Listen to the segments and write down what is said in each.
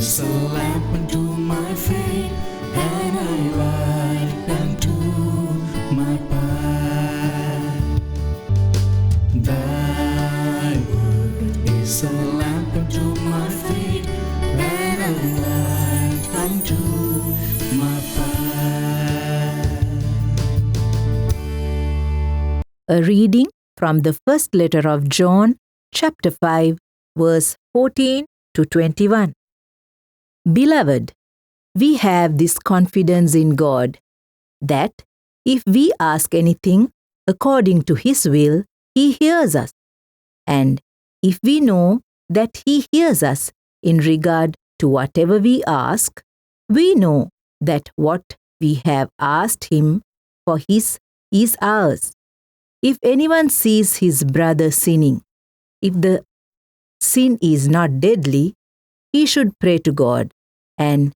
is a lamp unto my feet, and a light unto my path. Thy word is a lamp unto my feet, and a light unto my path. A reading from the first letter of John, chapter 5, verse 14 to 21. Beloved, we have this confidence in God, that if we ask anything according to His will, He hears us. And if we know that He hears us in regard to whatever we ask, we know that what we have asked Him for His is ours. If anyone sees his brother sinning, if the sin is not deadly, he should pray to God, and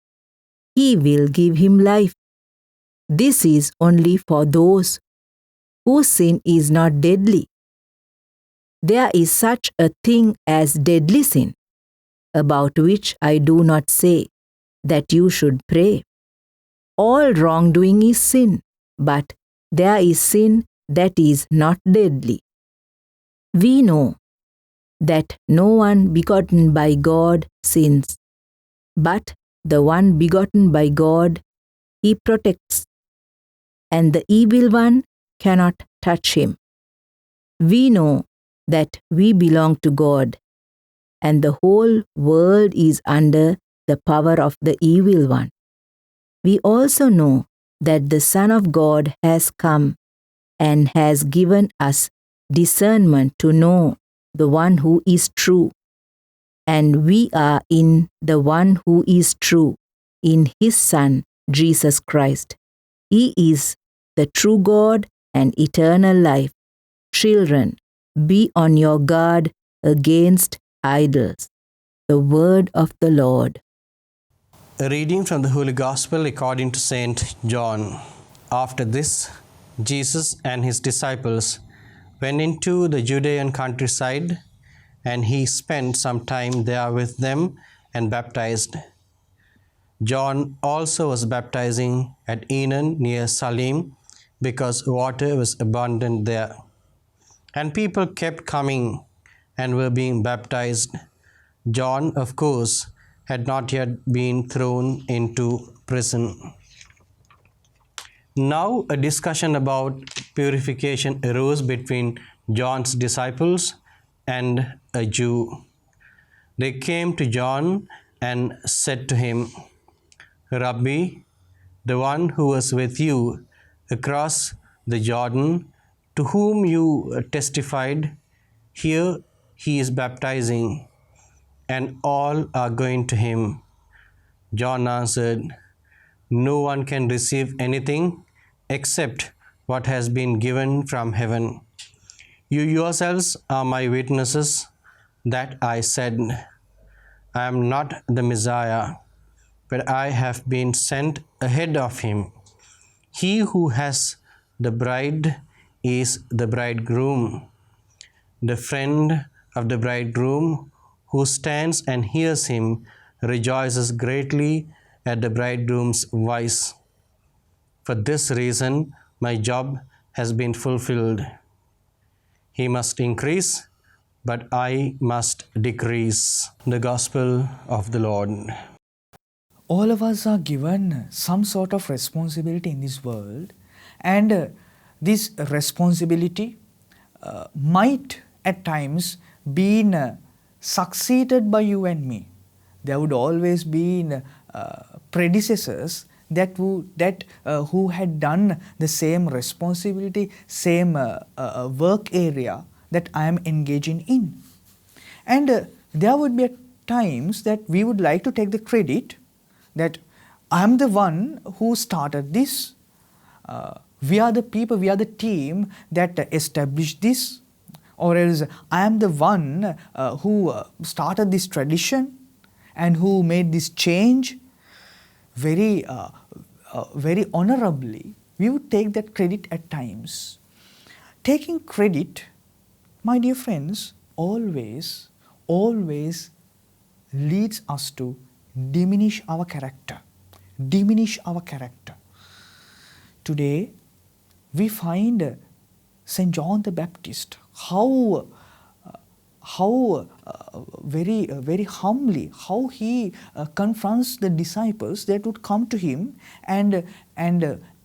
He will give him life. This is only for those whose sin is not deadly. There is such a thing as deadly sin, about which I do not say that you should pray. All wrongdoing is sin, but there is sin that is not deadly. We know that no one begotten by God sins, but the one begotten by God He protects, and the evil one cannot touch him. We know that we belong to God, and the whole world is under the power of the evil one. We also know that the Son of God has come and has given us discernment to know the one who is true. And we are in the one who is true, in His Son, Jesus Christ. He is the true God and eternal life. Children, be on your guard against idols. The word of the Lord. A reading from the Holy Gospel according to St. John. After this, Jesus and His disciples went into the Judean countryside, and He spent some time there with them and baptized. John also was baptizing at Enon near Salim, because water was abundant there. And people kept coming and were being baptized. John, of course, had not yet been thrown into prison. Now a discussion about purification arose between John's disciples and a Jew. They came to John and said to him, Rabbi, the one who was with you across the Jordan, to whom you testified, here he is baptizing, and all are going to him. John answered, No one can receive anything except what has been given from heaven. You yourselves are my witnesses that I said, I am not the Messiah, but I have been sent ahead of him. He who has the bride is the bridegroom. The friend of the bridegroom who stands and hears him rejoices greatly at the bridegroom's voice. For this reason, my job has been fulfilled. He must increase, but I must decrease. The Gospel of the Lord. All of us are given some sort of responsibility in this world, and this responsibility might at times be succeeded by you and me. There would always be predecessors who had done the same responsibility, same work area that I am engaging in. And there would be times that we would like to take the credit that I am the one who started this. We are the people, we are the team that established this. Or else I am the one who started this tradition and who made this change. Very honorably, we would take that credit at times. Taking credit, my dear friends, always leads us to diminish our character. Diminish our character. Today, we find St. John the Baptist, how very humbly, how he confronts the disciples that would come to him and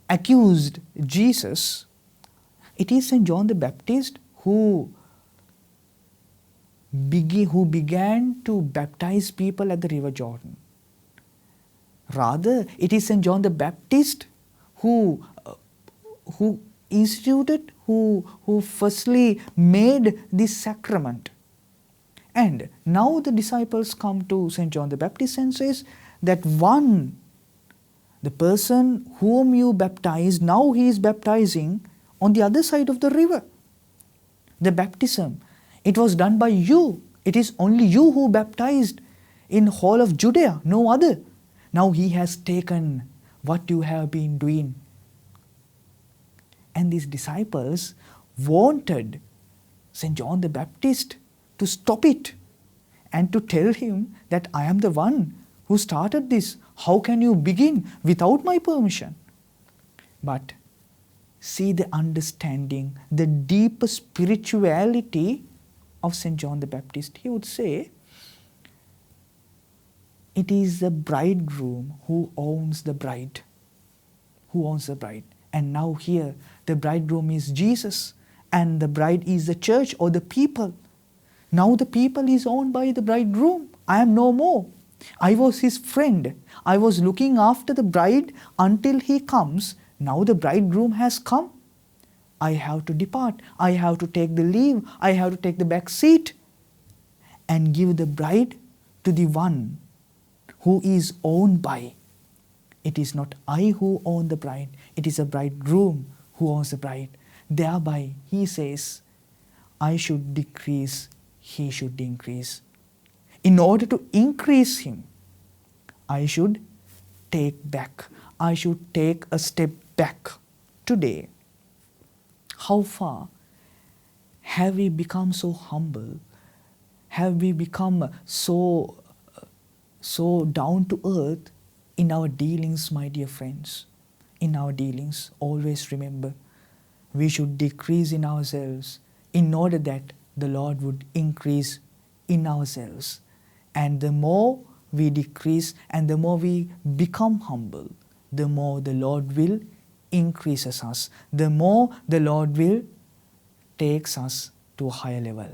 accused Jesus. It is St. John the Baptist who began to baptize people at the River Jordan. Rather, it is St. John the Baptist who instituted, who firstly made this sacrament. And now the disciples come to St. John the Baptist and says that the person whom you baptized, now he is baptizing on the other side of the river. The baptism, it was done by you. It is only you who baptized in whole of Judea, no other. Now he has taken what you have been doing. And these disciples wanted St. John the Baptist to stop it and to tell him that I am the one who started this. How can you begin without my permission? But see the understanding, the deeper spirituality of St. John the Baptist. He would say, it is the bridegroom who owns the bride. Who owns the bride. And now here, the bridegroom is Jesus and the bride is the church or the people. Now the people is owned by the bridegroom. I am no more. I was his friend. I was looking after the bride until he comes. Now the bridegroom has come. I have to depart. I have to take the leave. I have to take the back seat and give the bride to the one who is owned by. It is not I who own the bride. It is a bridegroom who owns the bride. Thereby, he says, I should decrease, he should increase. In order to increase him, I should take back. I should take a step back. Today, how far have we become so humble? Have we become so down to earth in our dealings, my dear friends? In our dealings, always remember, we should decrease in ourselves in order that the Lord would increase in ourselves. And the more we decrease and the more we become humble, the more the Lord will increase us. The more the Lord will take us to a higher level.